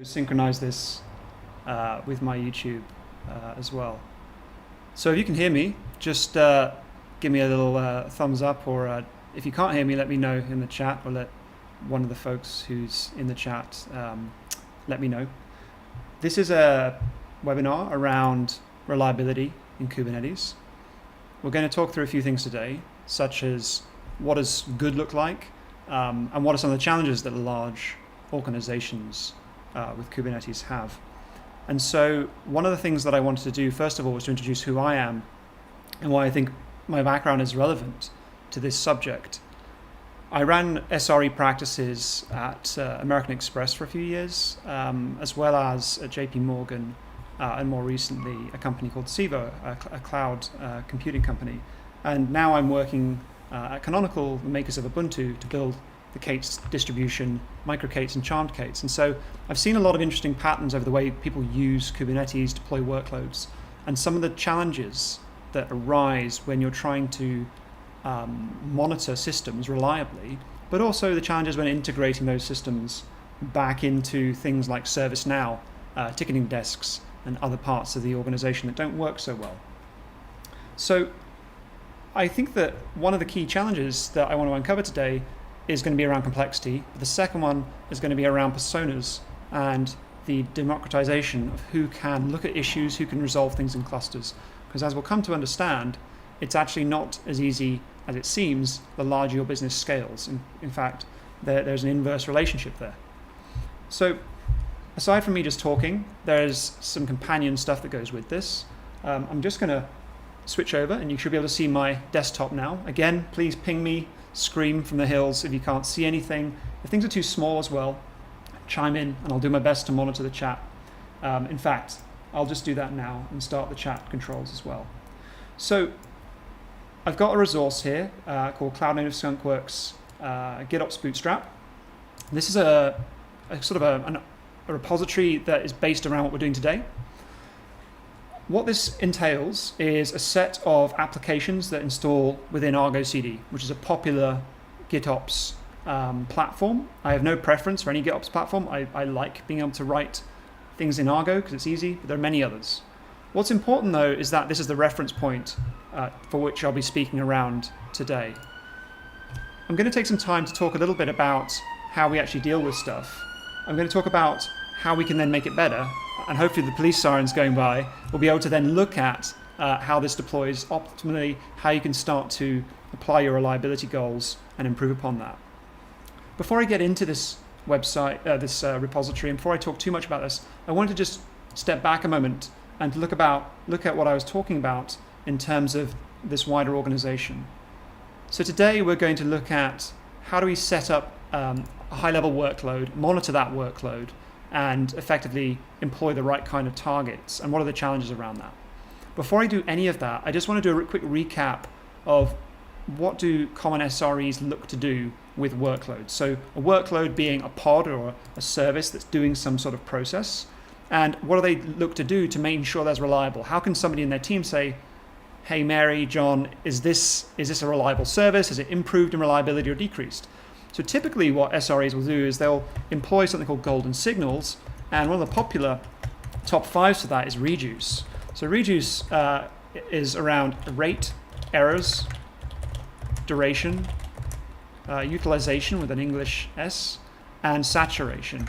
Synchronize this with my YouTube as well. So if you can hear me, just give me a little thumbs up, or if you can't hear me, let me know in the chat, or let one of the folks who's in the chat let me know. This is a webinar around reliability in Kubernetes. We're going to talk through a few things today, such as what does good look like, and what are some of the challenges that large organizations with Kubernetes have. And so one of the things that I wanted to do first of all was to introduce who I am and why I think my background is relevant to this subject. I ran SRE practices at American Express for a few years, as well as at JP Morgan, and more recently a company called Civo, a cloud computing company. And now I'm working at Canonical, the makers of Ubuntu, to build the K8s distribution, micro K8s and charmed K8s. And so I've seen a lot of interesting patterns over the way people use Kubernetes, deploy workloads, and some of the challenges that arise when you're trying to monitor systems reliably, but also the challenges when integrating those systems back into things like ServiceNow, ticketing desks, and other parts of the organization that don't work so well. So I think that one of the key challenges that I want to uncover today is going to be around complexity. The second one is going to be around personas and the democratization of who can look at issues, who can resolve things in clusters. Because as we'll come to understand, it's actually not as easy as it seems the larger your business scales. In fact, there's an inverse relationship there. So aside from me just talking, there's some companion stuff that goes with this. I'm just going to switch over and you should be able to see my desktop now. Again, please ping me, scream from the hills if you can't see anything. If things are too small as well, chime in and I'll do my best to monitor the chat. In fact, I'll just do that now and start the chat controls as well. So I've got a resource here called Cloud Native Skunkworks GitOps Bootstrap. This is a sort of a repository that is based around what we're doing today. What this entails is a set of applications that install within Argo CD, which is a popular GitOps platform. I have no preference for any GitOps platform. I like being able to write things in Argo because it's easy, but there are many others. What's important though is that this is the reference point for which I'll be speaking around today. I'm going to take some time to talk a little bit about how we actually deal with stuff. I'm going to talk about how we can then make it better, and hopefully the police sirens going by will be able to then look at how this deploys optimally, how you can start to apply your reliability goals and improve upon that. Before I get into this website, this repository, and before I talk too much about this, I wanted to just step back a moment and look at what I was talking about in terms of this wider organization. So today we're going to look at how do we set up a high-level workload, monitor that workload, and effectively employ the right kind of targets, and what are the challenges around that. Before I do any of that, I just want to do a quick recap of what do common SREs look to do with workloads. So a workload being a pod or a service that's doing some sort of process, and what do they look to do to make sure that's reliable? How can somebody in their team say, hey Mary, John, is this a reliable service? Has it improved in reliability or decreased? So typically what SREs will do is they'll employ something called golden signals, and one of the popular top fives for that is reduce. So reduce is around rate, errors, duration, utilization with an English S, and saturation.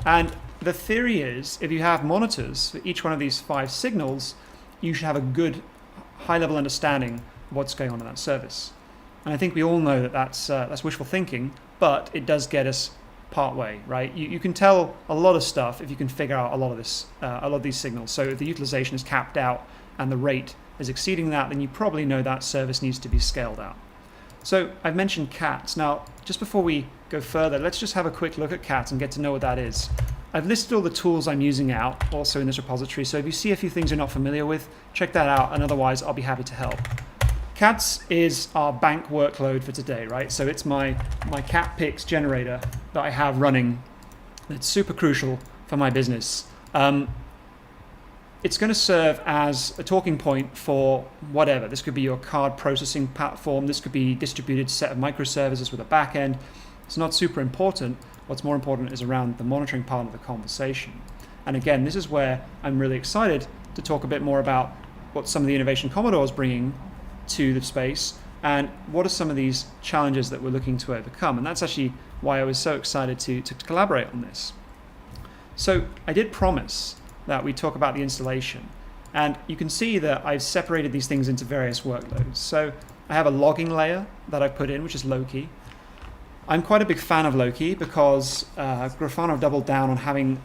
And the theory is if you have monitors for each one of these five signals, you should have a good high-level understanding of what's going on in that service. And I think we all know that that's wishful thinking, but it does get us part way, right? You can tell a lot of stuff if you can figure out a lot of these signals. So if the utilization is capped out and the rate is exceeding that, then you probably know that service needs to be scaled out. So I've mentioned K8s. Now, just before we go further, let's just have a quick look at K8s and get to know what that is. I've listed all the tools I'm using out also in this repository. So if you see a few things you're not familiar with, check that out, and otherwise I'll be happy to help. K8s is our bank workload for today, right? So it's my cat picks generator that I have running. It's super crucial for my business. It's going to serve as a talking point for whatever. This could be your card processing platform. This could be a distributed set of microservices with a backend. It's not super important. What's more important is around the monitoring part of the conversation. And again, this is where I'm really excited to talk a bit more about what some of the innovation Komodor is bringing to the space and what are some of these challenges that we're looking to overcome. And that's actually why I was so excited to collaborate on this. So I did promise that we talk about the installation. And you can see that I've separated these things into various workloads. So I have a logging layer that I've put in, which is low-key. I'm quite a big fan of low-key because Grafana have doubled down on having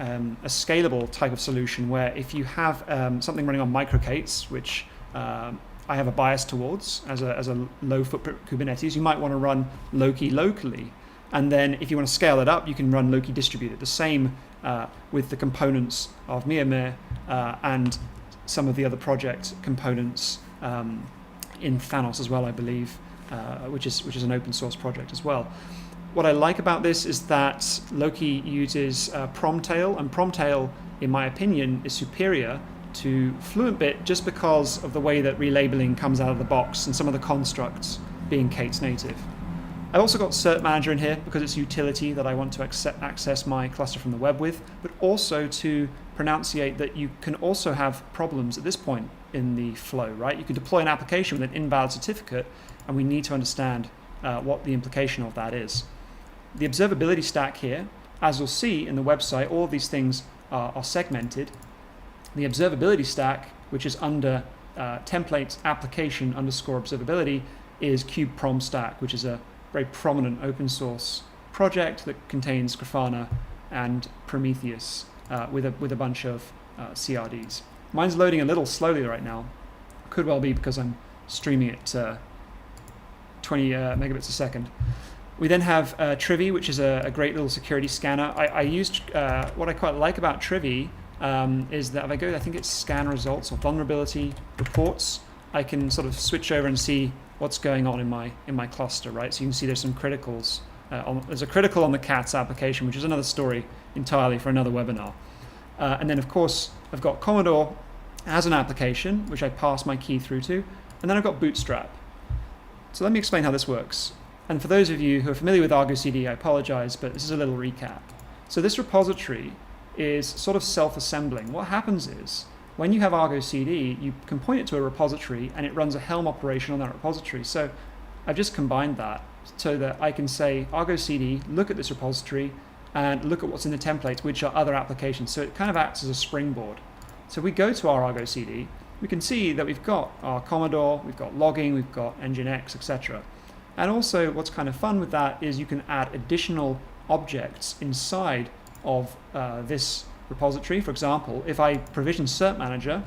a scalable type of solution where if you have something running on micro K8s, which I have a bias towards as a low-footprint Kubernetes, you might want to run low-key locally. And then if you want to scale it up, you can run low-key distributed. The same with the components of Mir and some of the other project components in Thanos as well, I believe, which is an open source project as well. What I like about this is that Loki uses Promtail, and Promtail, in my opinion, is superior to FluentBit just because of the way that relabeling comes out of the box and some of the constructs being K8s native. I've also got Cert Manager in here because it's utility that I want to access my cluster from the web with, but also to pronunciate that you can also have problems at this point in the flow, right? You can deploy an application with an invalid certificate, and we need to understand what the implication of that is. The observability stack here, as you'll see in the website, all of these things are segmented. The observability stack, which is under templates application _ observability, is kubeprom stack, which is a very prominent open source project that contains Grafana and Prometheus with a bunch of CRDs. Mine's loading a little slowly right now. Could well be because I'm streaming at 20 megabits a second. We then have Trivy, which is a great little security scanner. I used, what I quite like about Trivy is that if I go, I think it's scan results or vulnerability reports, I can sort of switch over and see what's going on in my cluster, right? So you can see there's some criticals. There's a critical on the K8s application, which is another story entirely for another webinar. And then, of course, I've got Komodor as an application, which I pass my key through to, and then I've got Bootstrap. So let me explain how this works. And for those of you who are familiar with Argo CD, I apologize, but this is a little recap. So this repository is sort of self-assembling. What happens is, when you have Argo CD, you can point it to a repository and it runs a Helm operation on that repository. So I've just combined that so that I can say, Argo CD, look at this repository and look at what's in the templates, which are other applications. So it kind of acts as a springboard. So we go to our Argo CD, we can see that we've got our Komodor, we've got logging, we've got Nginx, etc. And also what's kind of fun with that is you can add additional objects inside of this repository. For example, if I provision Cert Manager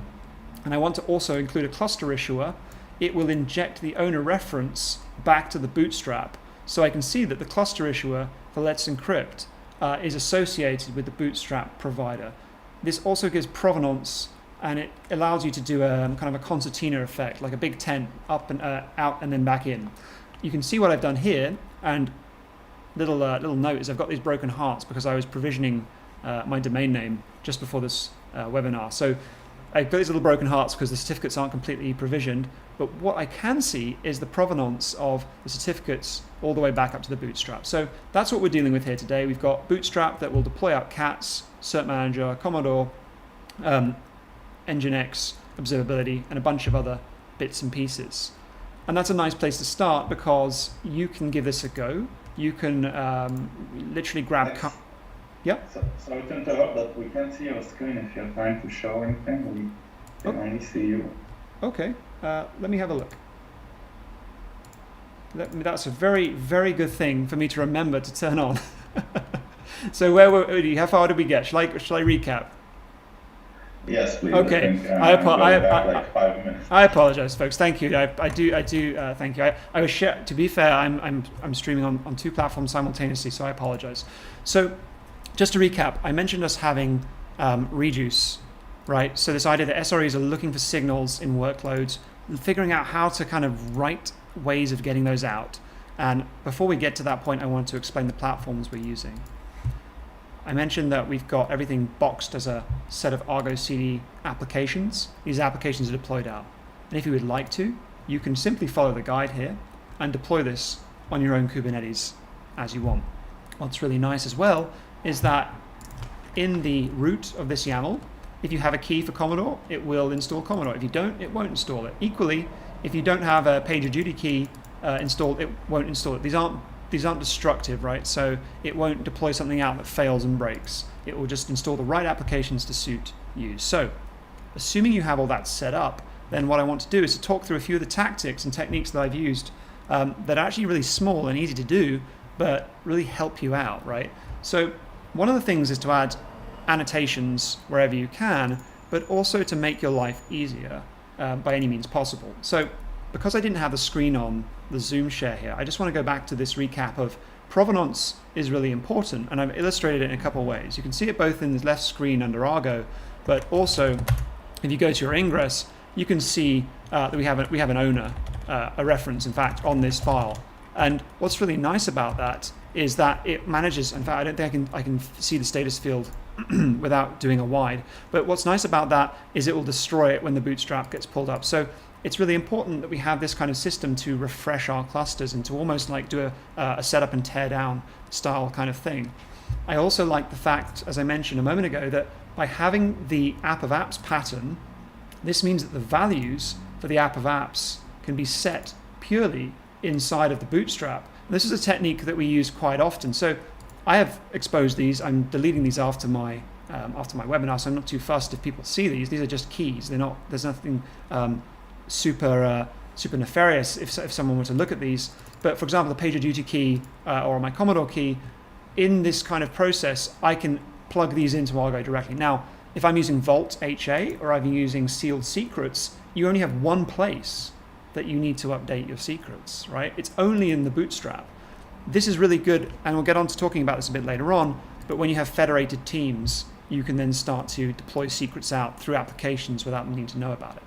and I want to also include a cluster issuer, it will inject the owner reference back to the Bootstrap. So I can see that the cluster issuer for Let's Encrypt is associated with the Bootstrap provider. This also gives provenance, and it allows you to do a kind of a concertina effect, like a big tent up and out and then back in. You can see what I've done here, and little note is I've got these broken hearts because I was provisioning my domain name just before this webinar. So I've got these little broken hearts because the certificates aren't completely provisioned, but what I can see is the provenance of the certificates all the way back up to the Bootstrap. So that's what we're dealing with here today. We've got Bootstrap that will deploy out K8s, Cert Manager, Komodor, Nginx, observability, and a bunch of other bits and pieces. And that's a nice place to start because you can give this a go. You can literally grab... Yeah? Sorry to interrupt, but we can't see your screen if you're trying to show anything. We can only see you. Okay, let me have a look. That's a very, very good thing for me to remember to turn on. So how far did we get? Shall I recap? Yes, please. Okay, like 5 minutes. I apologize, folks. Thank you. I do. Thank you. I was to be fair, I'm streaming on two platforms simultaneously, so I apologize. So, just to recap, I mentioned us having reduce, right? So this idea that SREs are looking for signals in workloads, figuring out how to kind of write ways of getting those out. And before we get to that point, I want to explain the platforms we're using. I mentioned that we've got everything boxed as a set of Argo CD applications. These applications are deployed out. And if you would like to, you can simply follow the guide here and deploy this on your own Kubernetes as you want. what's really nice as well is that in the root of this YAML, if you have a key for Komodor, it will install Komodor. If you don't, it won't install it. Equally, if you don't have a PagerDuty key installed, it won't install it. These aren't destructive, right? So it won't deploy something out that fails and breaks. It will just install the right applications to suit you. So assuming you have all that set up, then what I want to do is to talk through a few of the tactics and techniques that I've used that are actually really small and easy to do, but really help you out, right? So one of the things is to add annotations wherever you can, but also to make your life easier by any means possible. So because I didn't have the screen on the Zoom share here, I just want to go back to this recap of provenance is really important, and I've illustrated it in a couple of ways. You can see it both in the left screen under Argo, but also if you go to your ingress, you can see that we have an owner, a reference, in fact, on this file. And what's really nice about that is that it manages, in fact, I don't think I can see the status field without doing a wide, but what's nice about that is it will destroy it when the bootstrap gets pulled up. So it's really important that we have this kind of system to refresh our clusters and to almost like do a setup and tear down style kind of thing. I also like the fact, as I mentioned a moment ago, that by having the app of apps pattern, this means that the values for the app of apps can be set purely inside of the bootstrap. And this is a technique that we use quite often. So I have exposed these. I'm deleting these after my webinar, so I'm not too fussed if people see these. These are just keys. They're not. There's nothing super nefarious if someone were to look at these. But for example, the PagerDuty key or my Komodor key, in this kind of process, I can plug these into Argo directly. Now, if I'm using Vault HA or I'm using sealed secrets, you only have one place that you need to update your secrets, right? It's only in the bootstrap. This is really good, and we'll get on to talking about this a bit later on, but when you have federated teams, you can then start to deploy secrets out through applications without them needing to know about it.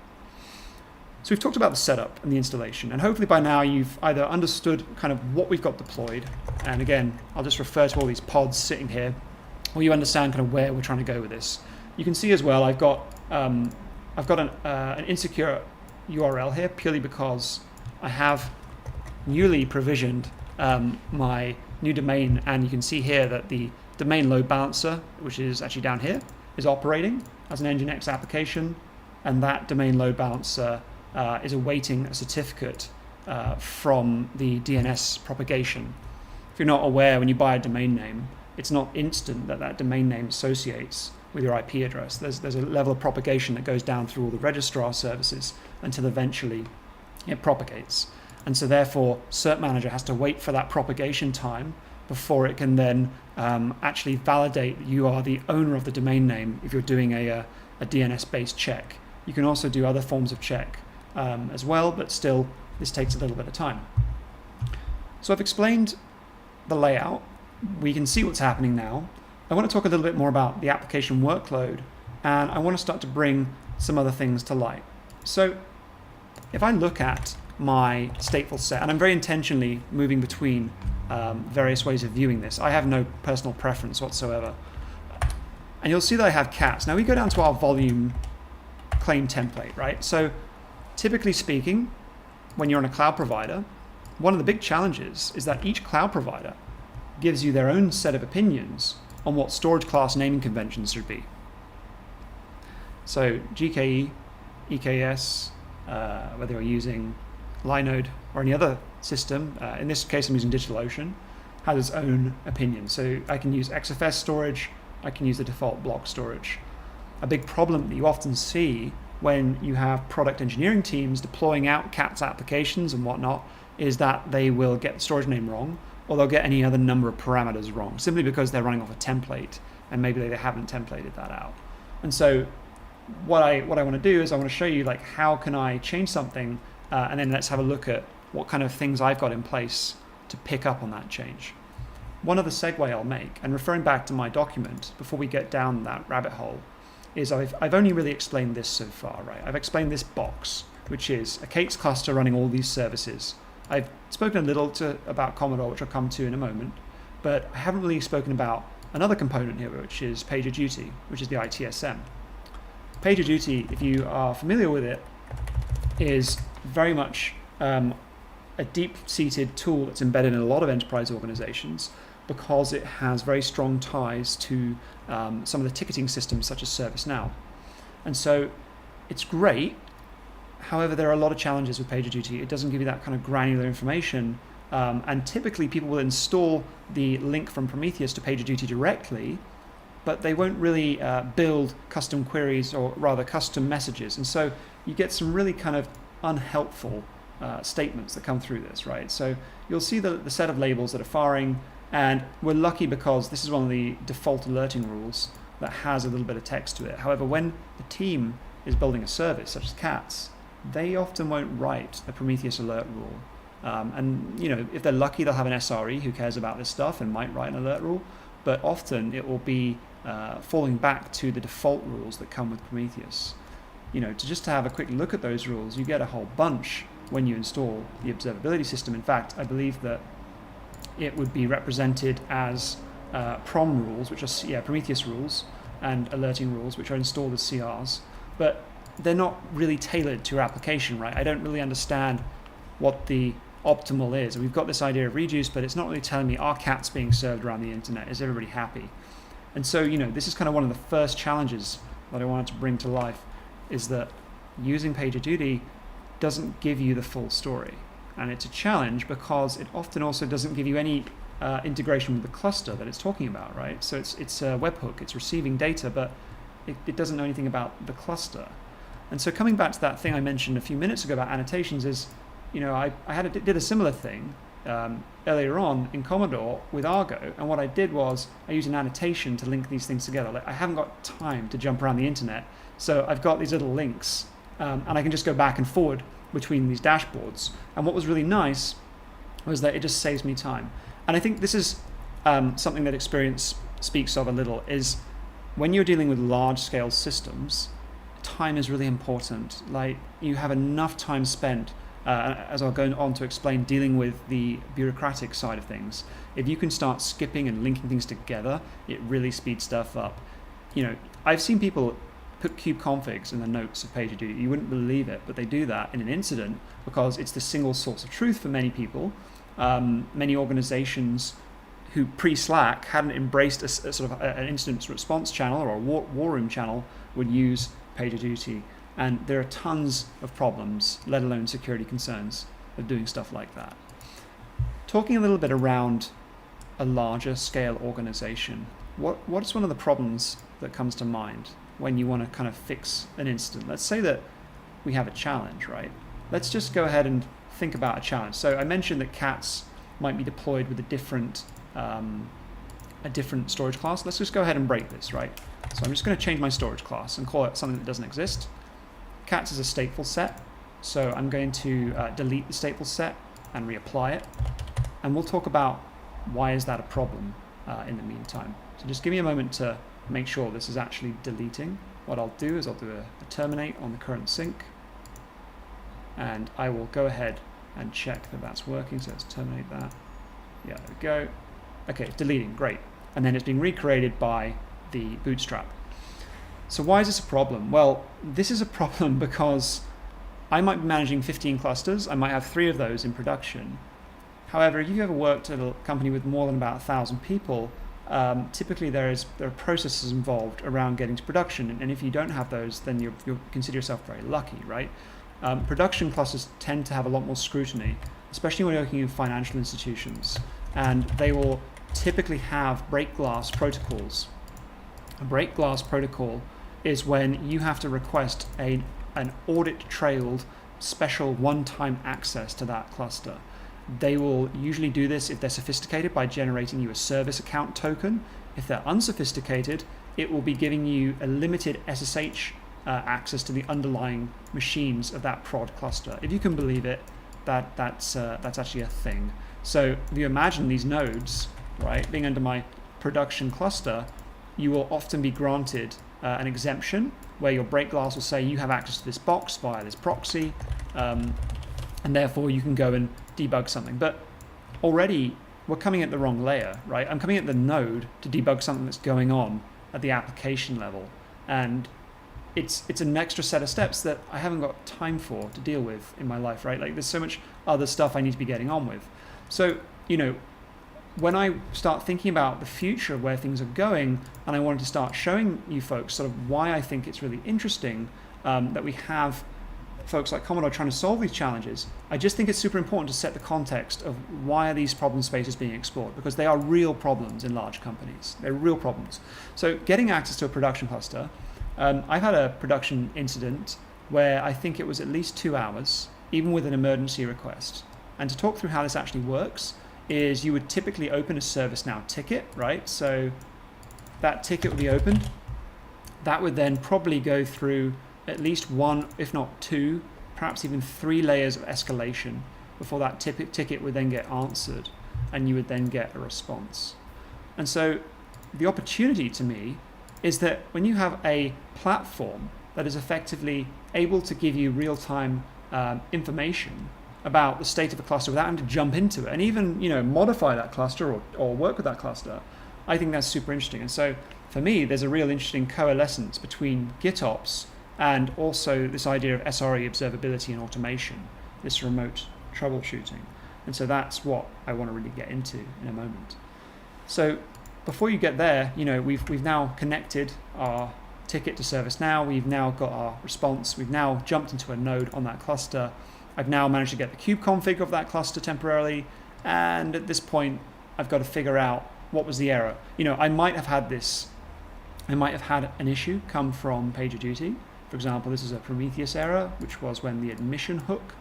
So we've talked about the setup and the installation, and hopefully by now you've either understood kind of what we've got deployed, and again, I'll just refer to all these pods sitting here, or you understand kind of where we're trying to go with this. You can see as well, I've got an insecure URL here purely because I have newly provisioned my new domain, and you can see here that the domain load balancer, which is actually down here, is operating as an Nginx application, and that domain load balancer is awaiting a certificate from the DNS propagation. If you're not aware, when you buy a domain name, it's not instant that domain name associates with your IP address. There's a level of propagation that goes down through all the registrar services until eventually it propagates. And so therefore, Cert Manager has to wait for that propagation time before it can then actually validate that you are the owner of the domain name if you're doing a DNS-based check. You can also do other forms of check as well, but still, this takes a little bit of time. So I've explained the layout. We can see what's happening now. I want to talk a little bit more about the application workload, and I want to start to bring some other things to light. So if I look at my stateful set, and I'm very intentionally moving between various ways of viewing this. I have no personal preference whatsoever. And you'll see that I have cats. Now we go down to our volume claim template, right? So typically speaking, when you're on a cloud provider, one of the big challenges is that each cloud provider gives you their own set of opinions on what storage class naming conventions should be. So GKE, EKS, whether you're using Linode or any other system, in this case I'm using DigitalOcean, has its own opinion. So I can use XFS storage, I can use the default block storage. A big problem that you often see when you have product engineering teams deploying out CATS applications and whatnot is that they will get the storage name wrong, or they'll get any other number of parameters wrong, simply because they're running off a template and maybe they haven't templated that out. And so what I want to do is I want to show you like how can I change something, and then let's have a look at what kind of things I've got in place to pick up on that change. One other segue I'll make, and referring back to my document before we get down that rabbit hole, is I've only really explained this so far, right? I've explained this box, which is a K8s cluster running all these services. I've spoken a little about Komodor, which I'll come to in a moment, but I haven't really spoken about another component here, which is PagerDuty, which is the ITSM. PagerDuty, if you are familiar with it, is very much a deep-seated tool that's embedded in a lot of enterprise organizations, because it has very strong ties to some of the ticketing systems such as ServiceNow. And so it's great. However, there are a lot of challenges with PagerDuty. It doesn't give you that kind of granular information. And typically people will install the link from Prometheus to PagerDuty directly, but they won't really build custom queries, or rather custom messages. And so you get some really kind of unhelpful statements that come through this, right? So you'll see the set of labels that are firing, and we're lucky because this is one of the default alerting rules that has a little bit of text to it. However, when the team is building a service, such as K8s, they often won't write a Prometheus alert rule. And if they're lucky, they'll have an SRE who cares about this stuff and might write an alert rule, but often it will be falling back to the default rules that come with Prometheus. To have a quick look at those rules, you get a whole bunch when you install the observability system. In fact, I believe that it would be represented as PROM rules, which are Prometheus rules, and alerting rules, which are installed as CRs, but they're not really tailored to your application, right? I don't really understand what the optimal is. We've got this idea of reduce, but it's not really telling me, are cats being served around the internet? Is everybody happy? And so, this is kind of one of the first challenges that I wanted to bring to life, is that using PagerDuty doesn't give you the full story. And it's a challenge because it often also doesn't give you any integration with the cluster that it's talking about, right? So it's a webhook, it's receiving data, but it doesn't know anything about the cluster. And so coming back to that thing I mentioned a few minutes ago about annotations is, I did a similar thing earlier on in Komodor with Argo, and what I did was I used an annotation to link these things together. Like, I haven't got time to jump around the internet, so I've got these little links, and I can just go back and forward between these dashboards. And what was really nice was that it just saves me time. And I think this is something that experience speaks of a little, is when you're dealing with large-scale systems, time is really important. Like, you have enough time spent, as I'll go on to explain, dealing with the bureaucratic side of things. If you can start skipping and linking things together, it really speeds stuff up. I've seen people put kube configs in the notes of PagerDuty. You wouldn't believe it, but they do that in an incident because it's the single source of truth for many people. Many organizations who pre-Slack hadn't embraced a sort of an incident response channel or a war room channel would use PagerDuty. And there are tons of problems, let alone security concerns, of doing stuff like that. Talking a little bit around a larger scale organization, what's one of the problems that comes to mind when you want to kind of fix an incident? Let's say that we have a challenge, right? Let's just go ahead and think about a challenge. So I mentioned that K8s might be deployed with a different storage class. Let's just go ahead and break this, right? So I'm just going to change my storage class and call it something that doesn't exist. K8s is a stateful set, so I'm going to delete the stateful set and reapply it. And we'll talk about why is that a problem in the meantime. So just give me a moment to make sure this is actually deleting. What I'll do is I'll do a terminate on the current sync, and I will go ahead and check that that's working. So let's terminate that. Yeah, there we go. Okay, it's deleting, great. And then it's being recreated by the bootstrap. So why is this a problem? Well, this is a problem because I might be managing 15 clusters. I might have 3 of those in production. However, if you've ever worked at a company with more than about 1,000 people, typically there are processes involved around getting to production. And if you don't have those, then you'll consider yourself very lucky, right? Production clusters tend to have a lot more scrutiny, especially when you're working in financial institutions. And they will typically have break glass protocols. A break glass protocol is when you have to request an audit-trailed special one-time access to that cluster. They will usually do this if they're sophisticated by generating you a service account token. If they're unsophisticated, it will be giving you a limited SSH access to the underlying machines of that prod cluster. If you can believe it, that's actually a thing. So if you imagine these nodes, right, being under my production cluster, you will often be granted an exemption where your break glass will say you have access to this box via this proxy, and therefore you can go and debug something. But already we're coming at the wrong layer, right? I'm coming at the node to debug something that's going on at the application level, and it's an extra set of steps that I haven't got time for to deal with in my life, right? Like, there's so much other stuff I need to be getting on with. So, when I start thinking about the future of where things are going, and I wanted to start showing you folks sort of why I think it's really interesting that we have folks like Komodor trying to solve these challenges, I just think it's super important to set the context of why are these problem spaces being explored, because they are real problems in large companies. They're real problems. So getting access to a production cluster, I've had a production incident where I think it was at least 2 hours, even with an emergency request. And to talk through how this actually works is you would typically open a ServiceNow ticket, right? So that ticket would be opened. That would then probably go through at least 1, if not 2, perhaps even 3 layers of escalation before that ticket would then get answered and you would then get a response. And so the opportunity to me is that when you have a platform that is effectively able to give you real-time information about the state of a cluster without having to jump into it and even modify that cluster or work with that cluster, I think that's super interesting. And so for me, there's a real interesting coalescence between GitOps and also this idea of SRE observability and automation, this remote troubleshooting. And so that's what I want to really get into in a moment. So before you get there, we've now connected our ticket to ServiceNow. We've now got our response. We've now jumped into a node on that cluster. I've now managed to get the kube config of that cluster temporarily. And at this point, I've got to figure out what was the error. I might have had an issue come from PagerDuty. For example, this is a Prometheus error, which was when the admission hook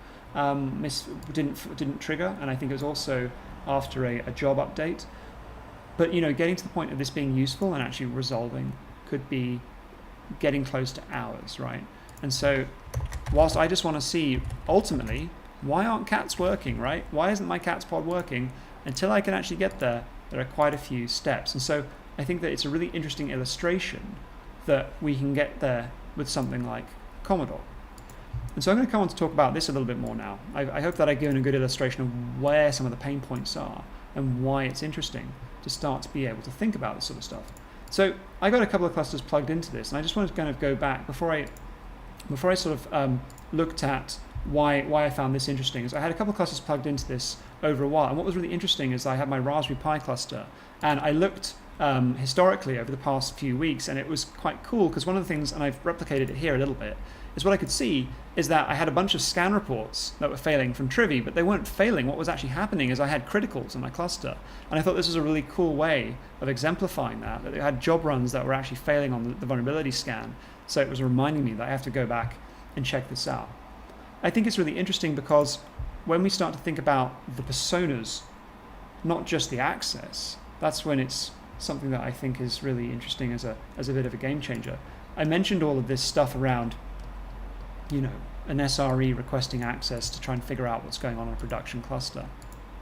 didn't trigger, and I think it was also after a job update. But getting to the point of this being useful and actually resolving could be getting close to hours, right? And so, whilst I just want to see ultimately why aren't cats working, right? Why isn't my cat's pod working? Until I can actually get there, there are quite a few steps. And so I think that it's a really interesting illustration that we can get there with something like Komodor. And so I'm going to come on to talk about this a little bit more now. I hope that I've given a good illustration of where some of the pain points are and why it's interesting to start to be able to think about this sort of stuff. So I got a couple of clusters plugged into this, and I just wanted to kind of go back before I sort of looked at why I found this interesting. Is I had a couple of clusters plugged into this over a while, and what was really interesting is I had my Raspberry Pi cluster, and I looked historically over the past few weeks, and it was quite cool because one of the things, and I've replicated it here a little bit, is what I could see is that I had a bunch of scan reports that were failing from Trivy, but they weren't failing. What was actually happening is I had criticals in my cluster, and I thought this was a really cool way of exemplifying that they had job runs that were actually failing on the vulnerability scan. So it was reminding me that I have to go back and check this out. I think it's really interesting because when we start to think about the personas, not just the access, that's when it's something that I think is really interesting as a bit of a game changer. I mentioned all of this stuff around, an SRE requesting access to try and figure out what's going on in a production cluster.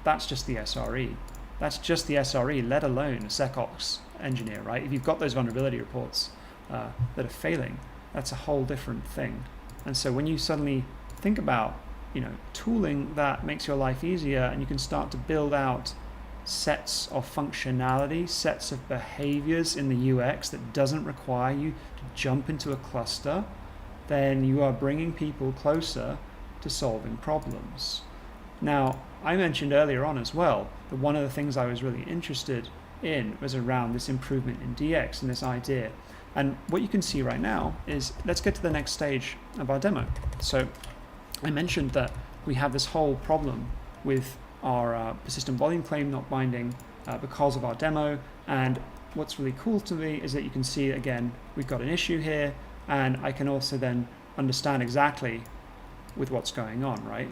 That's just the SRE. That's just the SRE, let alone a SecOps engineer, right? If you've got those vulnerability reports that are failing, that's a whole different thing. And so when you suddenly think about, tooling that makes your life easier, and you can start to build out sets of functionality, sets of behaviors in the UX that doesn't require you to jump into a cluster, then you are bringing people closer to solving problems. Now, I mentioned earlier on as well that one of the things I was really interested in was around this improvement in DX and this idea. And what you can see right now is, let's get to the next stage of our demo. So I mentioned that we have this whole problem with our persistent volume claim not binding because of our demo. And what's really cool to me is that you can see, again, we've got an issue here, and I can also then understand exactly with what's going on, right?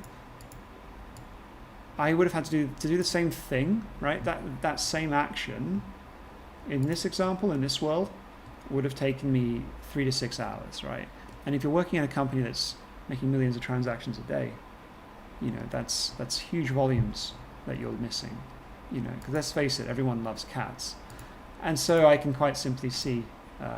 I would have had to do the same thing, right? That same action in this example, in this world, would have taken me 3 to 6 hours, right? And if you're working in a company that's making millions of transactions a day, that's huge volumes that you're missing, because let's face it, everyone loves cats. And so I can quite simply see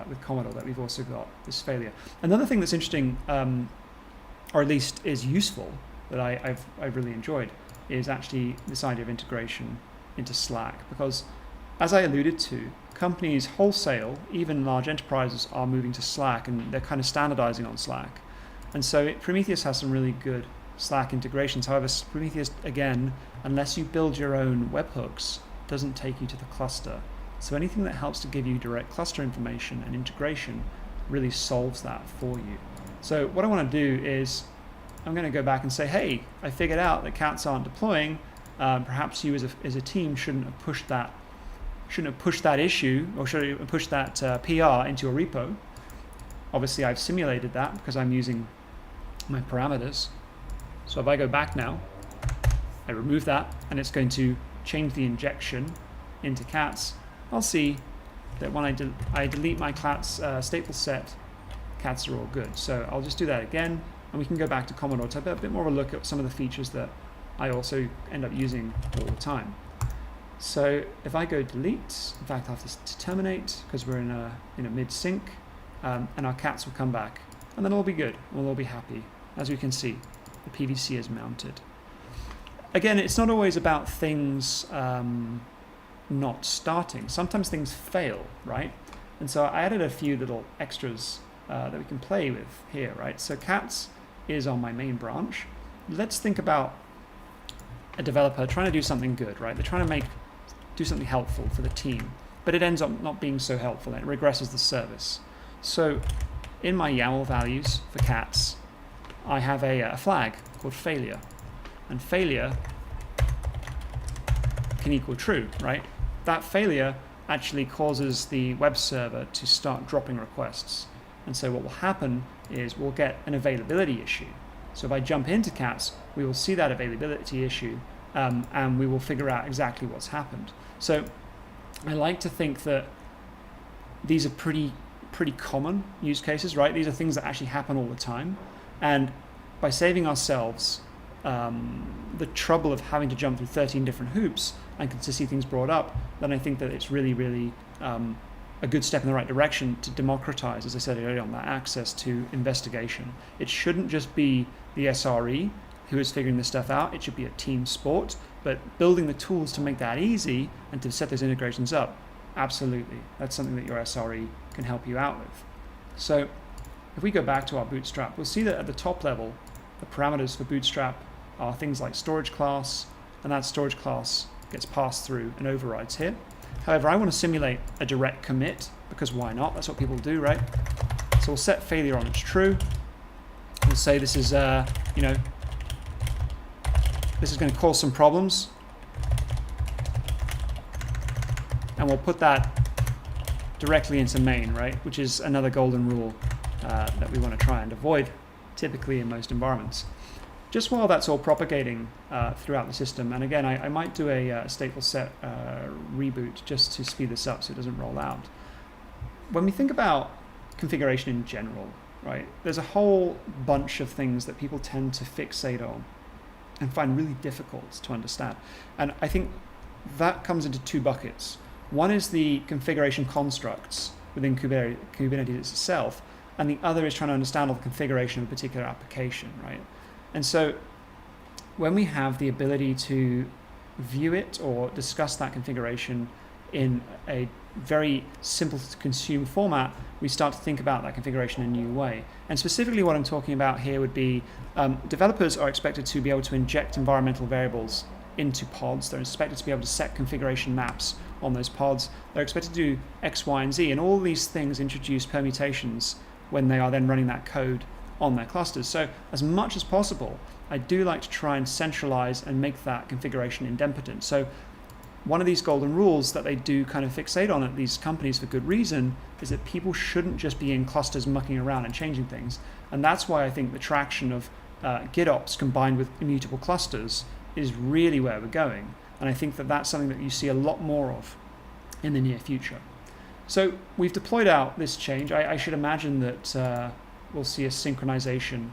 with Komodor that we've also got this failure. Another thing that's interesting, or at least is useful, that I've really enjoyed, is actually this idea of integration into Slack, because as I alluded to, companies wholesale, even large enterprises, are moving to Slack, and they're kind of standardizing on Slack. And so Prometheus has some really good Slack integrations. However, Prometheus, again, unless you build your own webhooks, doesn't take you to the cluster. So anything that helps to give you direct cluster information and integration really solves that for you. So what I want to do is I'm going to go back and say, hey, I figured out that cats aren't deploying. Perhaps you as a team shouldn't have pushed that issue, or should have pushed that PR into a repo. Obviously, I've simulated that because I'm using my parameters. So if I go back now, I remove that, and it's going to change the injection into cats. I'll see that when I delete my cats stateful set, cats are all good. So I'll just do that again, and we can go back to Komodor to have a bit more of a look at some of the features that I also end up using all the time. So if I go delete, in fact I have to terminate because we're in a mid-sync, and our cats will come back, and then it'll be good, we'll all be happy. As we can see, the PVC is mounted. Again, it's not always about things not starting. Sometimes things fail, right? And so I added a few little extras that we can play with here, right? So cats is on my main branch. Let's think about a developer trying to do something good, right? They're trying to do something helpful for the team, but it ends up not being so helpful and it regresses the service. So in my YAML values for cats, I have a flag called failure, and failure can equal true, right? That failure actually causes the web server to start dropping requests. And so what will happen is we'll get an availability issue. So if I jump into cats, we will see that availability issue, and we will figure out exactly what's happened. So I like to think that these are pretty common use cases, right? These are things that actually happen all the time. And by saving ourselves the trouble of having to jump through 13 different hoops and to see things brought up, then I think that it's really a good step in the right direction to democratize, as I said earlier on, that access to investigation. It shouldn't just be the SRE who is figuring this stuff out. It should be a team sport, but building the tools to make that easy and to set those integrations up, absolutely. That's something that your SRE can help you out with. So if we go back to our Bootstrap, we'll see that at the top level, the parameters for Bootstrap are things like storage class, and that storage class gets passed through and overrides here. However, I want to simulate a direct commit, because why not? That's what people do, right? So we'll set failure on as true. We'll say this is, this is going to cause some problems. And we'll put that directly into main, right? Which is another golden rule that we want to try and avoid, typically in most environments. Just while that's all propagating throughout the system, and again, I might do a stateful set reboot just to speed this up so it doesn't roll out. When we think about configuration in general, right, there's a whole bunch of things that people tend to fixate on and find really difficult to understand. And I think that comes into two buckets. One is the configuration constructs within Kubernetes itself, and the other is trying to understand all the configuration of a particular application, right? And so when we have the ability to view it or discuss that configuration in a very simple to consume format, we start to think about that configuration in a new way. And specifically what I'm talking about here would be developers are expected to be able to inject environmental variables into pods. They're expected to be able to set configuration maps on those pods. They're expected to do X, Y, and Z, and all these things introduce permutations when they are then running that code on their clusters. So as much as possible, I do like to try and centralize and make that configuration idempotent. So one of these golden rules that they do kind of fixate on at these companies for good reason is that people shouldn't just be in clusters mucking around and changing things. And that's why I think the traction of GitOps combined with immutable clusters is really where we're going. And I think that that's something that you see a lot more of in the near future. So we've deployed out this change. I should imagine that we'll see a synchronization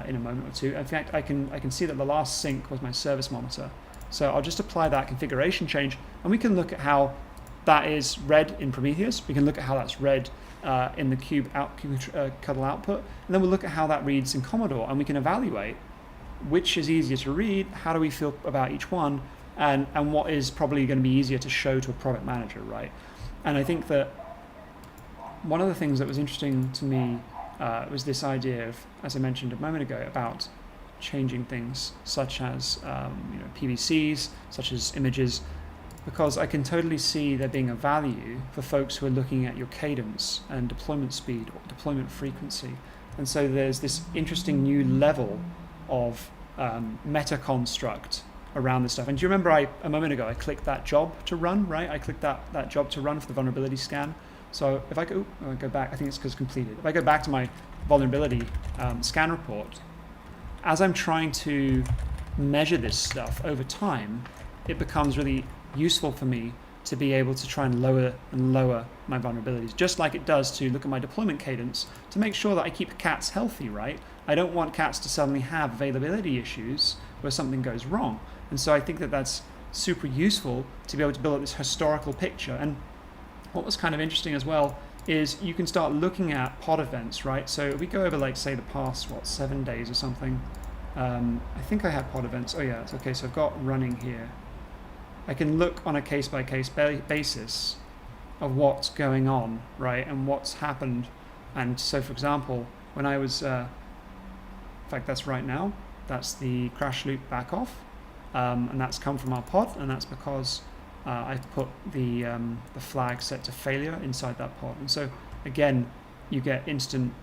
in a moment or two. In fact, I can see that the last sync was my service monitor. So I'll just apply that configuration change, and we can look at how that is read in Prometheus. We can look at how that's read in the kubectl output, and then we'll look at how that reads in Komodor, and we can evaluate which is easier to read, how do we feel about each one, and what is probably going to be easier to show to a product manager, right? And I think that one of the things that was interesting to me was this idea of, as I mentioned a moment ago, about changing things such as PVCs, such as images. because I can totally see there being a value for folks who are looking at your cadence and deployment speed or deployment frequency. And so there's this interesting new level of meta construct around this stuff. And do you remember a moment ago I clicked that job to run, right? I clicked that job to run for the vulnerability scan. So if I go back, I think it's because completed. If I go back to my vulnerability scan report, as I'm trying to measure this stuff over time, it becomes really useful for me to be able to try and lower my vulnerabilities, just like it does to look at my deployment cadence to make sure that I keep cats healthy, right? I don't want cats to suddenly have availability issues where something goes wrong. And so I think that that's super useful to be able to build up this historical picture. And what was kind of interesting as well is you can start looking at pod events, right? So if we go over, like, say, the past, 7 days or something, I think I had pod events. Oh yeah, it's okay. So I've got running here. I can look on a case-by-case basis of what's going on, right, and what's happened. And so, for example, when I was, in fact, that's right now, that's the crash loop back off, and that's come from our pod, and that's because I've put the flag set to failure inside that pod. And so, again, you get instant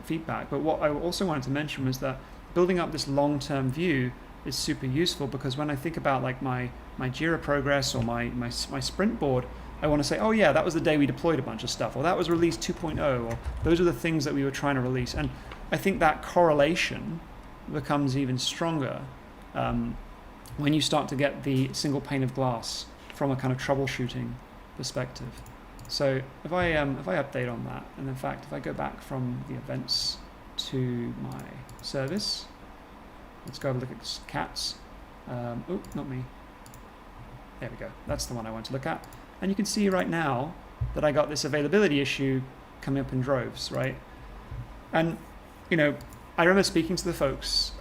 feedback. But what I also wanted to mention was that building up this long-term view is super useful, because when I think about, like, my Jira progress or my sprint board, I want to say, oh yeah, that was the day we deployed a bunch of stuff, or that was release 2.0, or those are the things that we were trying to release. And I think that correlation becomes even stronger when you start to get the single pane of glass from a kind of troubleshooting perspective. So if I update on that, and in fact, if I go back from the events to my service, let's go have a look at cats. Oh, not me. There we go. That's the one I want to look at. And you can see right now that I got this availability issue coming up in droves, right? And, I remember speaking to the folks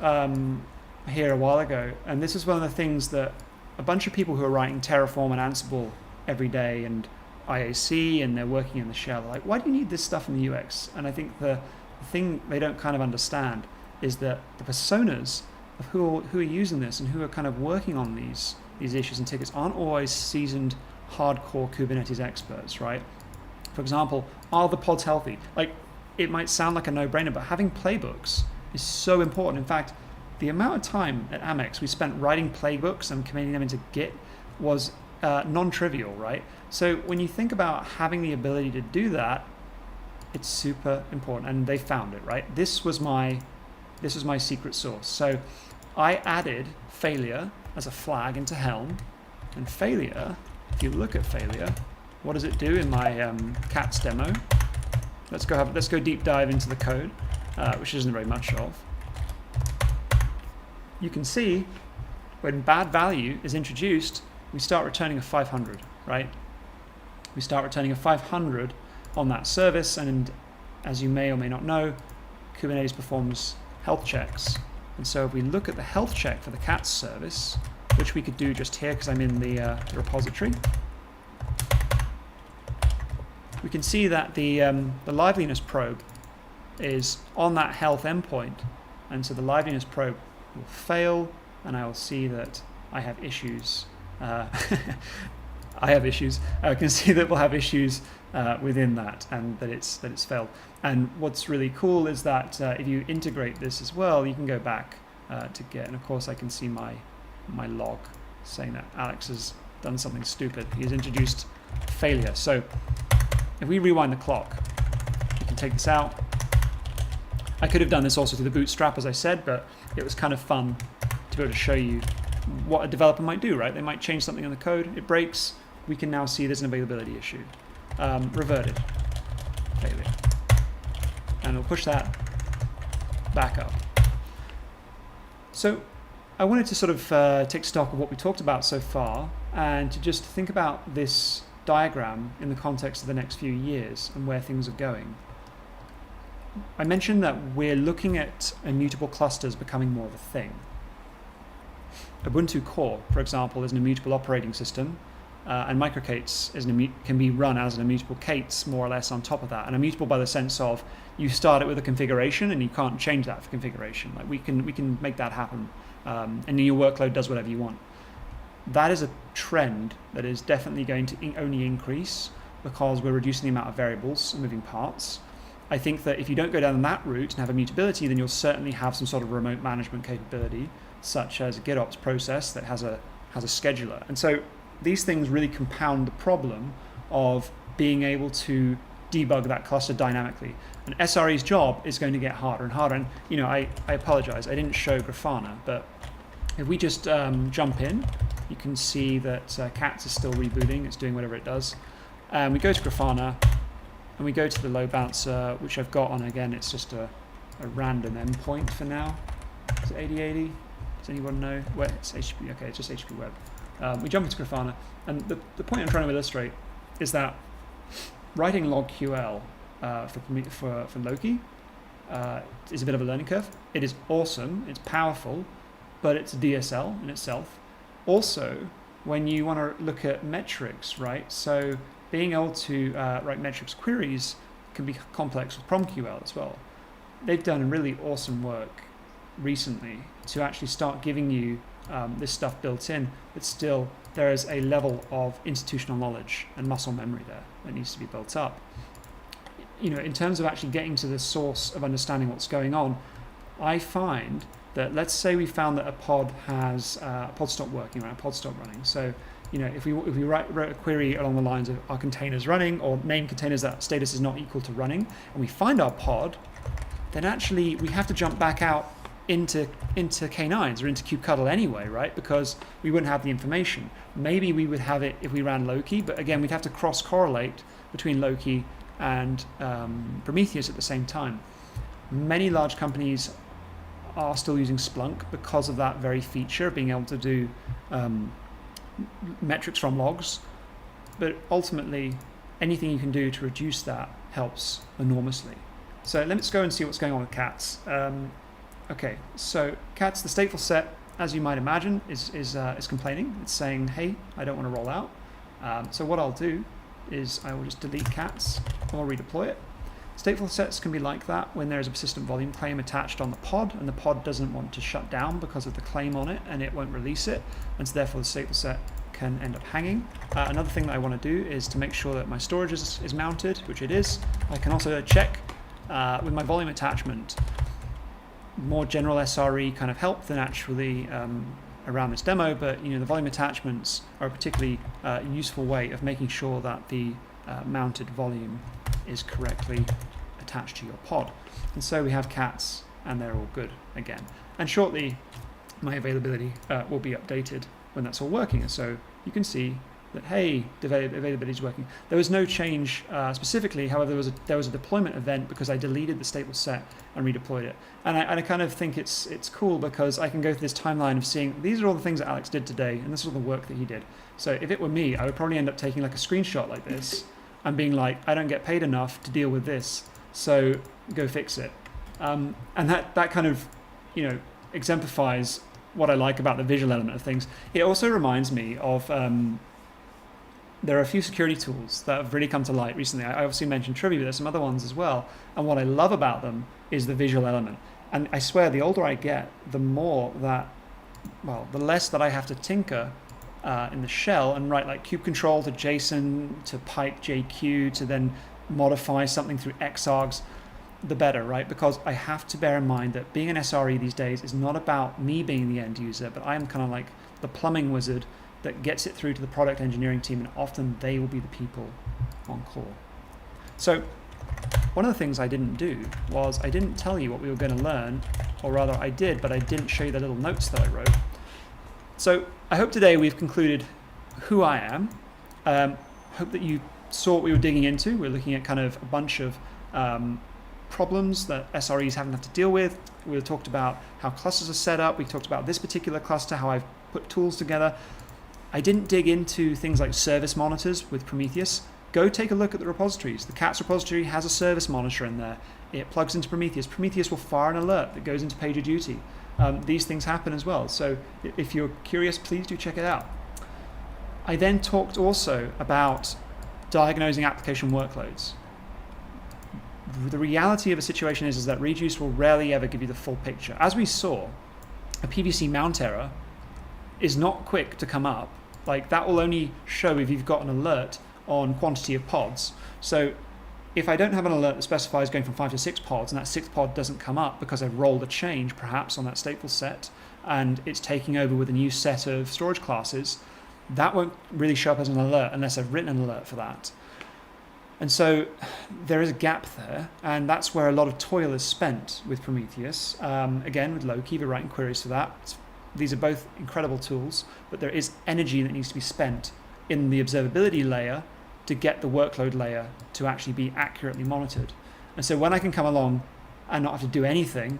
here a while ago, and this is one of the things that a bunch of people who are writing Terraform and Ansible every day and IAC, and they're working in the shell, are like, why do you need this stuff in the UX? And I think the thing they don't kind of understand is that the personas of who are using this and who are kind of working on these issues and tickets aren't always seasoned, hardcore Kubernetes experts, right? For example, are the pods healthy? Like, it might sound like a no-brainer, but having playbooks is so important. In fact, the amount of time at Amex we spent writing playbooks and committing them into Git was non-trivial, right? So when you think about having the ability to do that, it's super important, and they found it, right? This was my secret sauce. So I added failure as a flag into Helm, and failure, if you look at failure, what does it do in my cats demo? Let's go deep dive into the code, which isn't very much of. You can see when bad value is introduced, we start returning a 500, right? We start returning a 500 on that service, and as you may or may not know, Kubernetes performs health checks. And so if we look at the health check for the cats service, which we could do just here because I'm in the repository, we can see that the liveliness probe is on that health endpoint, and so the liveliness probe will fail, and I will see that I have issues. I can see that we'll have issues within that, and that it's failed. And what's really cool is that if you integrate this as well, you can go back to Git, and of course I can see my log saying that Alex has done something stupid. He's introduced failure. So if we rewind the clock, we can take this out. I could have done this also through the bootstrap, as I said, but it was kind of fun to be able to show you what a developer might do, right? They might change something in the code, it breaks, we can now see there's an availability issue. Reverted, failure. And we'll push that back up. So I wanted to sort of take stock of what we talked about so far, and to just think about this diagram in the context of the next few years and where things are going. I mentioned that we're looking at immutable clusters becoming more of a thing. Ubuntu Core, for example, is an immutable operating system, and micro-K8s can be run as an immutable K8s more or less on top of that. And immutable by the sense of you start it with a configuration and you can't change that configuration. Like we can make that happen, and your workload does whatever you want. that is a trend that is definitely going to only increase because we're reducing the amount of variables and moving parts. I think that if you don't go down that route and have immutability, then you'll certainly have some sort of remote management capability, such as a GitOps process that has a scheduler. And so these things really compound the problem of being able to debug that cluster dynamically. An SRE's job is going to get harder and harder. And I apologize, I didn't show Grafana, but if we just jump in, you can see that K8s is still rebooting. It's doing whatever it does. We go to Grafana, and we go to the load balancer, which I've got on. Again, it's just a random endpoint for now. Is it 8080? Does anyone know? Well, it's HTTP. Okay, it's just HTTP web. We jump into Grafana, and the point I'm trying to illustrate is that writing logql for Loki is a bit of a learning curve. It is awesome. It's powerful, but it's a DSL in itself. Also, when you want to look at metrics, right? So being able to write metrics queries can be complex with PromQL as well. They've done really awesome work recently to actually start giving you this stuff built in, but still there is a level of institutional knowledge and muscle memory there that needs to be built up. In terms of actually getting to the source of understanding what's going on, I find that, let's say we found that a pod has a pod stopped working, right? A pod stopped running. So, if we wrote a query along the lines of our containers running, or name containers that status is not equal to running, and we find our pod, then actually we have to jump back out into K9s or into kubectl anyway, right? Because we wouldn't have the information. Maybe we would have it if we ran Loki, but again, we'd have to cross-correlate between Loki and Prometheus at the same time. Many large companies are still using Splunk because of that very feature, being able to do metrics from logs. But ultimately, anything you can do to reduce that helps enormously. So let's go and see what's going on with K8s. Okay, so K8s, the stateful set, as you might imagine, is complaining. It's saying, hey, I don't want to roll out. So what I'll do is I will just delete K8s or redeploy it. Stateful sets can be like that when there's a persistent volume claim attached on the pod, and the pod doesn't want to shut down because of the claim on it, and it won't release it, and so therefore the stateful set can end up hanging. Another thing that I want to do is to make sure that my storage is mounted, which it is. I can also check with my volume attachment. More general SRE kind of help than actually around this demo, but the volume attachments are a particularly useful way of making sure that the mounted volume is correctly attached to your pod. And so we have K8s, and they're all good again. And shortly, my availability will be updated when that's all working. And so you can see that, hey, the availability is working. There was no change specifically. However, there was a deployment event because I deleted the stateful set and redeployed it. And I kind of think it's cool because I can go through this timeline of seeing these are all the things that Alex did today, and this is all the work that he did. So if it were me, I would probably end up taking like a screenshot like this and being like, I don't get paid enough to deal with this, so go fix it. And that kind of exemplifies what I like about the visual element of things. It also reminds me of there are a few security tools that have really come to light recently. I obviously mentioned Trivy, but there's some other ones as well. And what I love about them is the visual element. And I swear, the older I get, the less that I have to tinker in the shell and write like kube control to JSON to pipe JQ to then modify something through Xargs, the better, right? Because I have to bear in mind that being an SRE these days is not about me being the end user, but I am kind of like the plumbing wizard that gets it through to the product engineering team, and often they will be the people on call. So one of the things I didn't do was I didn't tell you what we were going to learn, or rather I did, but I didn't show you the little notes that I wrote. So I hope today we've concluded who I am. Hope that you saw what we were digging into. We're looking at kind of a bunch of problems that SREs haven't had to deal with. We talked about how clusters are set up. We talked about this particular cluster, how I've put tools together. I didn't dig into things like service monitors with Prometheus. Go take a look at the repositories. The K8s repository has a service monitor in there. It plugs into Prometheus. Prometheus will fire an alert that goes into PagerDuty. These things happen as well. So if you're curious, please do check it out. I then talked also about diagnosing application workloads. The reality of a situation is that reduce will rarely ever give you the full picture. As we saw, a PVC mount error is not quick to come up. Like that will only show if you've got an alert on quantity of pods. So if I don't have an alert that specifies going from 5 to 6 pods, and that 6th pod doesn't come up because I've rolled a change perhaps on that stateful set, and it's taking over with a new set of storage classes, that won't really show up as an alert unless I've written an alert for that. And so there is a gap there, and that's where a lot of toil is spent with Prometheus. Again, with Loki, we're writing queries for that. These are both incredible tools, but there is energy that needs to be spent in the observability layer to get the workload layer to actually be accurately monitored. And so when I can come along and not have to do anything,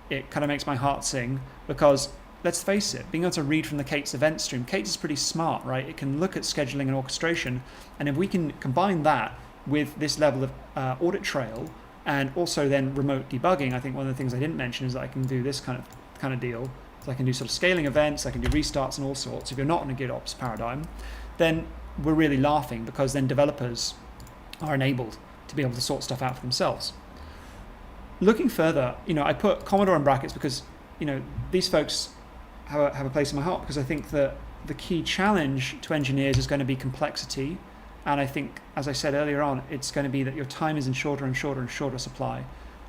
it kind of makes my heart sing, because let's face it, being able to read from the K8s event stream, K8s is pretty smart, right? It can look at scheduling and orchestration, and if we can combine that with this level of audit trail and also then remote debugging, I think one of the things I didn't mention is that I can do this kind of deal. So I can do sort of scaling events, I can do restarts and all sorts. If you're not in a GitOps paradigm, then we're really laughing, because then developers are enabled to be able to sort stuff out for themselves. Looking further, I put Komodor in brackets because, these folks have a place in my heart, because I think that the key challenge to engineers is going to be complexity. And I think, as I said earlier on, it's going to be that your time is in shorter and shorter and shorter supply.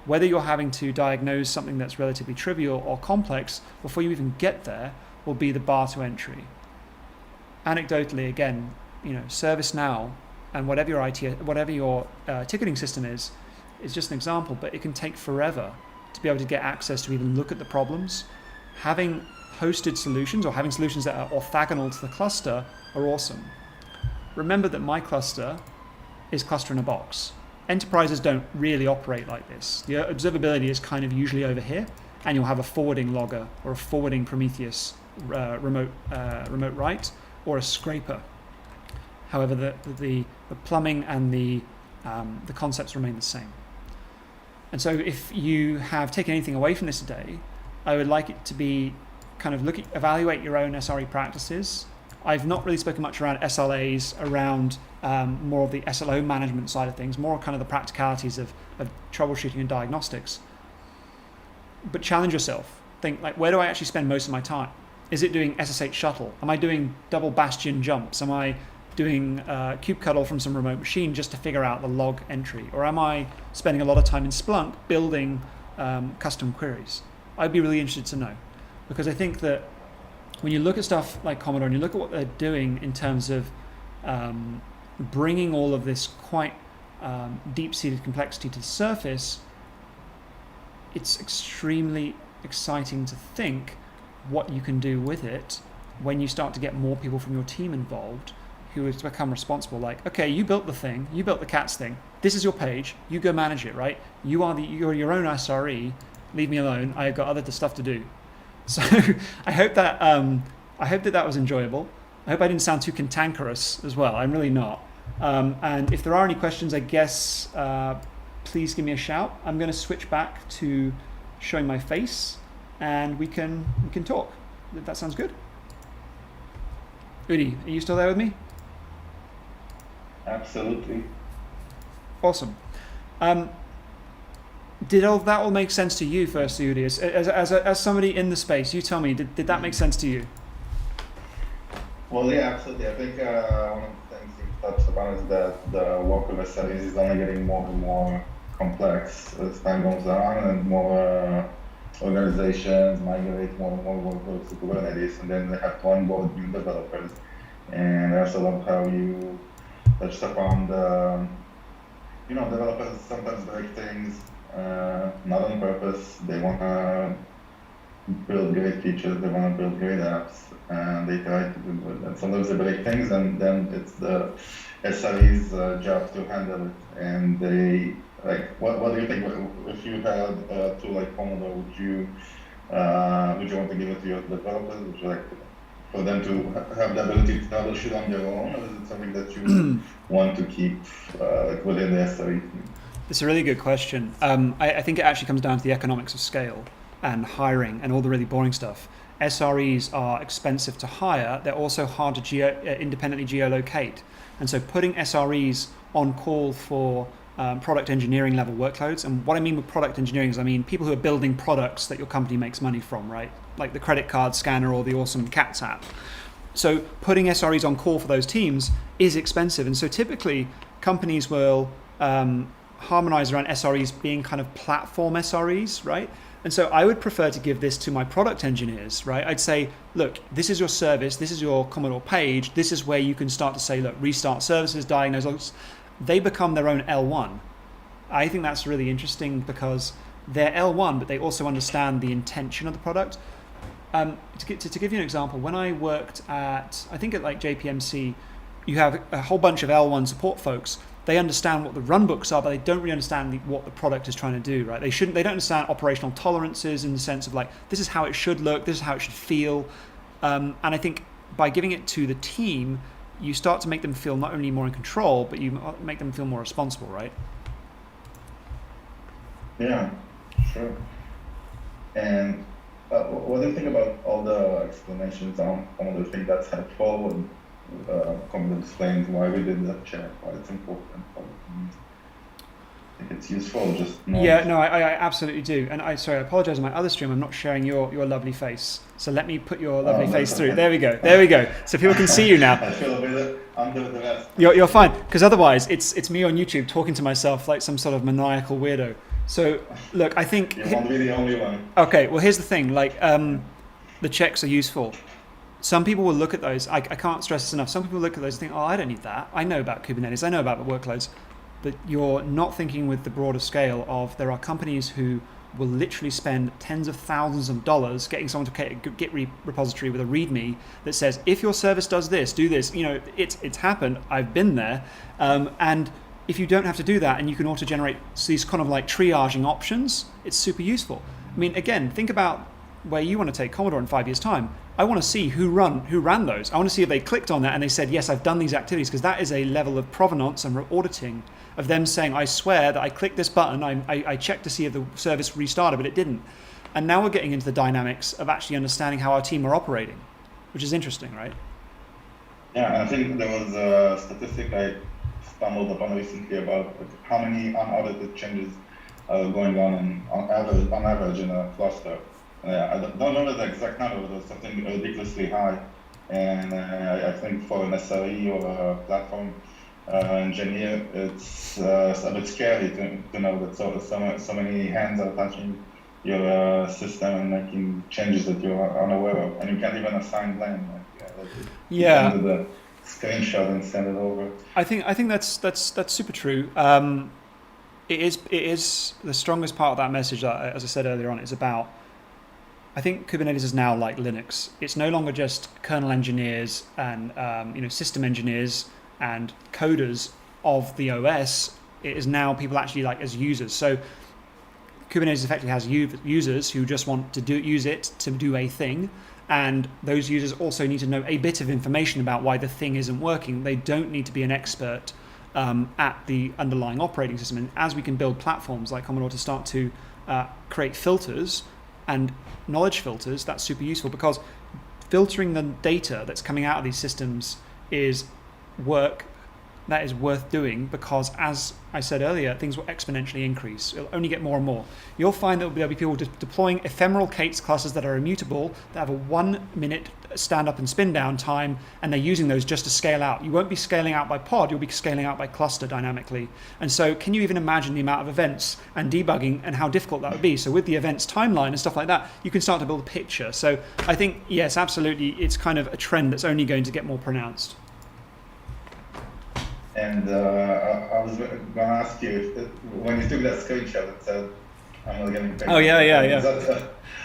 Whether you're having to diagnose something that's relatively trivial or complex before you even get there will be the bar to entry. Anecdotally, again, ServiceNow and whatever your ticketing system is just an example, but it can take forever to be able to get access to even look at the problems. Having hosted solutions or having solutions that are orthogonal to the cluster are awesome. Remember that my cluster is cluster in a box. Enterprises don't really operate like this. The observability is kind of usually over here, and you'll have a forwarding logger or a forwarding Prometheus remote write, or a scraper. However, the plumbing and the concepts remain the same. And so if you have taken anything away from this today, I would like it to be kind of evaluate your own SRE practices. I've not really spoken much around SLAs, around more of the SLO management side of things, more kind of the practicalities of troubleshooting and diagnostics. But challenge yourself. Think, like, where do I actually spend most of my time? Is it doing SSH shuttle? Am I doing double bastion jumps? Am I doing kubectl from some remote machine just to figure out the log entry? Or am I spending a lot of time in Splunk building custom queries? I'd be really interested to know, because I think that when you look at stuff like Komodor and you look at what they're doing in terms of bringing all of this quite deep-seated complexity to the surface, it's extremely exciting to think what you can do with it when you start to get more people from your team involved who have become responsible. Like, okay, you built the thing, you built the K8s thing, this is your page, you go manage it, right? You're your own SRE, leave me alone, I've got other stuff to do. So I hope that that was enjoyable. I hope I didn't sound too cantankerous as well. I'm really not. And if there are any questions, I guess please give me a shout. I'm going to switch back to showing my face, and we can talk. If that sounds good. Udi, are you still there with me? Absolutely. Awesome. Did all that all make sense to you first, Udi? As somebody in the space, you tell me, did that make sense to you? Well, yeah, absolutely. I think one of the things you touched upon is that the work with SREs is only getting more and more complex as time goes on, and more organizations migrate more and more workloads to Kubernetes, and then they have to onboard new developers. And I also love how you touched upon the, developers sometimes break things not on purpose. They want to build great features, they want to build great apps, and they try to do it. And sometimes they break things, and then it's the SRE's job to handle it. And they, what do you think? If you had a tool like Komodor, would you want to give it to your developers? Would you like for them to have the ability to troubleshoot on their own, or is it something that you want to keep within the SRE team? It's a really good question. I think it actually comes down to the economics of scale and hiring and all the really boring stuff. SREs are expensive to hire. They're also hard to independently geolocate. And so putting SREs on call for product engineering level workloads. And what I mean with product engineering is I mean people who are building products that your company makes money from, right? Like the credit card scanner or the awesome K8s app. So putting SREs on call for those teams is expensive. And so typically companies will harmonize around SREs being kind of platform SREs, right? And so I would prefer to give this to my product engineers, right? I'd say, look, this is your service, this is your Komodor page, this is where you can start to say, look, restart services, diagnose logs. They become their own L1. I think that's really interesting because they're L1, but they also understand the intention of the product. To give you an example, when I worked at, I think at like JPMC, you have a whole bunch of L1 support folks. They understand what the runbooks are, but they don't really understand what the product is trying to do, right? They don't understand operational tolerances in the sense of like, this is how it should look, this is how it should feel. And I think by giving it to the team, you start to make them feel not only more in control, but you make them feel more responsible, right? Yeah, sure. And what do you think about all the explanations on the thing that's helpful? And Komodor explains why we did that check, why it's important. I think it's useful, just not... Yeah, no, I absolutely do. And I apologize on my other stream, I'm not sharing your lovely face. So let me put your lovely face through. There we go. So people can see you now. I feel a bit under the rest. You're fine, because otherwise it's me on YouTube talking to myself like some sort of maniacal weirdo. So look, I think... You won't be the only one. Okay, well here's the thing, like the checks are useful. Some people will look at those, I can't stress this enough, some people look at those and think, oh, I don't need that. I know about Kubernetes, I know about the workloads. But you're not thinking with the broader scale of there are companies who will literally spend tens of thousands of dollars getting someone to create a Git repository with a README that says, if your service does this, do this. You know, it's happened, I've been there. And if you don't have to do that and you can auto-generate these kind of like triaging options, it's super useful. I mean, again, think about where you want to take Komodor in 5 years' time. I want to see who ran those. I want to see if they clicked on that and they said, yes, I've done these activities, because that is a level of provenance and auditing of them saying, I swear that I clicked this button, I checked to see if the service restarted, but it didn't. And now we're getting into the dynamics of actually understanding how our team are operating, which is interesting, right? Yeah, I think there was a statistic I stumbled upon recently about how many unaudited changes are going on average in a cluster. I don't know the exact number, but it's something ridiculously high. And I think for an SRE or a platform engineer, it's a bit scary to know that so many hands are touching your system and making changes that you're unaware of, and you can't even assign blame. Yeah. Do the screenshot and send it over. I think that's super true. It is the strongest part of that message that, as I said earlier on, is about. I think Kubernetes is now like Linux. It's no longer just kernel engineers and system engineers and coders of the OS. It is now people actually like as users. So Kubernetes effectively has users who just want to use it to do a thing, and those users also need to know a bit of information about why the thing isn't working. They don't need to be an expert at the underlying operating system. And as we can build platforms like Komodor to start to create filters and knowledge filters, that's super useful, because filtering the data that's coming out of these systems is work that is worth doing, because as I said earlier, things will exponentially increase. It'll only get more and more. You'll find that there'll be people deploying ephemeral K8s clusters that are immutable, that have a 1 minute stand up and spin down time, and they're using those just to scale out. You won't be scaling out by pod, you'll be scaling out by cluster dynamically. And so can you even imagine the amount of events and debugging and how difficult that would be? So with the events timeline and stuff like that, you can start to build a picture. So I think, yes, absolutely, it's kind of a trend that's only going to get more pronounced. And I was going to ask you, when you took that screenshot, it said, I'm not getting paid. Oh, yeah.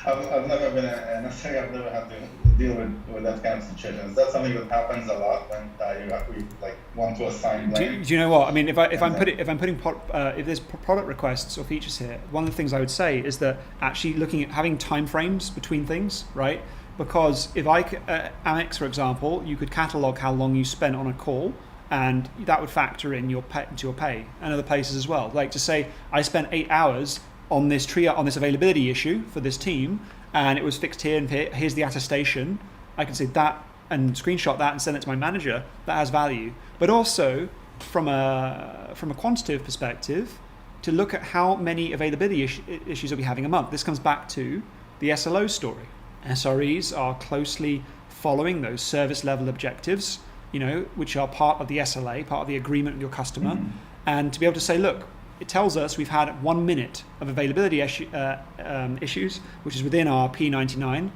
I've never been necessarily, I've never had to deal with that kind of situation. Is that something that happens a lot when you want to assign blame? Do you know what? I mean, if there's product requests or features here, one of the things I would say is that actually looking at having time frames between things, right? Because if Amex, for example, you could catalog how long you spent on a call, and that would factor in into your pay, and other places as well. Like to say, I spent 8 hours on this on this availability issue for this team, and it was fixed here and here. Here's the attestation. I can say that and screenshot that and send it to my manager. That has value. But also, from a quantitative perspective to look at how many availability issues are we having a month. This comes back to the SLO story. SREs are closely following those service level objectives, which are part of the SLA, part of the agreement with your customer, and to be able to say, look, it tells us we've had 1 minute of availability issues, which is within our P99,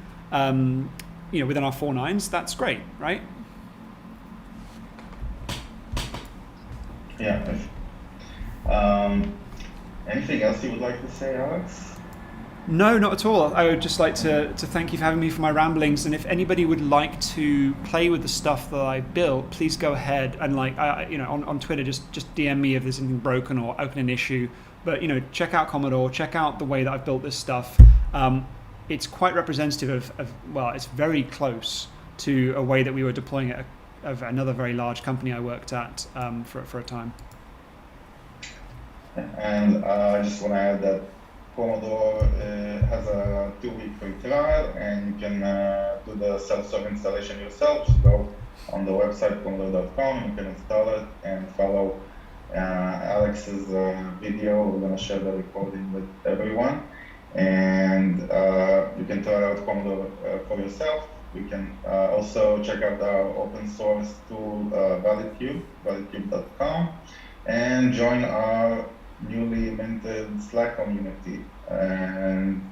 within our 4 nines. That's great, right? Yeah. Anything else you would like to say, Alex? No, not at all. I would just like to thank you for having me for my ramblings. And if anybody would like to play with the stuff that I built, please go ahead and on Twitter, just DM me if there's anything broken or open an issue. But check out Komodor, check out the way that I've built this stuff. It's quite representative of it's very close to a way that we were deploying it of another very large company I worked at for a time. And I just want to add that Komodor has a 2-week free trial, and you can do the self-serve installation yourself. Just go on the website komodor.com, you can install it and follow Alex's video. We're going to share the recording with everyone, and you can try out Komodor for yourself. You can also check out our open source tool, validcube.com, and join our newly minted Slack community. And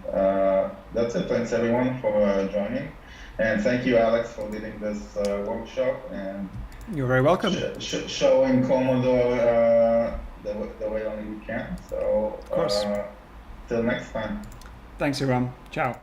that's it. Thanks everyone for joining. And thank you, Alex, for leading this workshop and you're very welcome. Showing Komodor the way only we can. So of course. Till next time. Thanks, Iram. Ciao.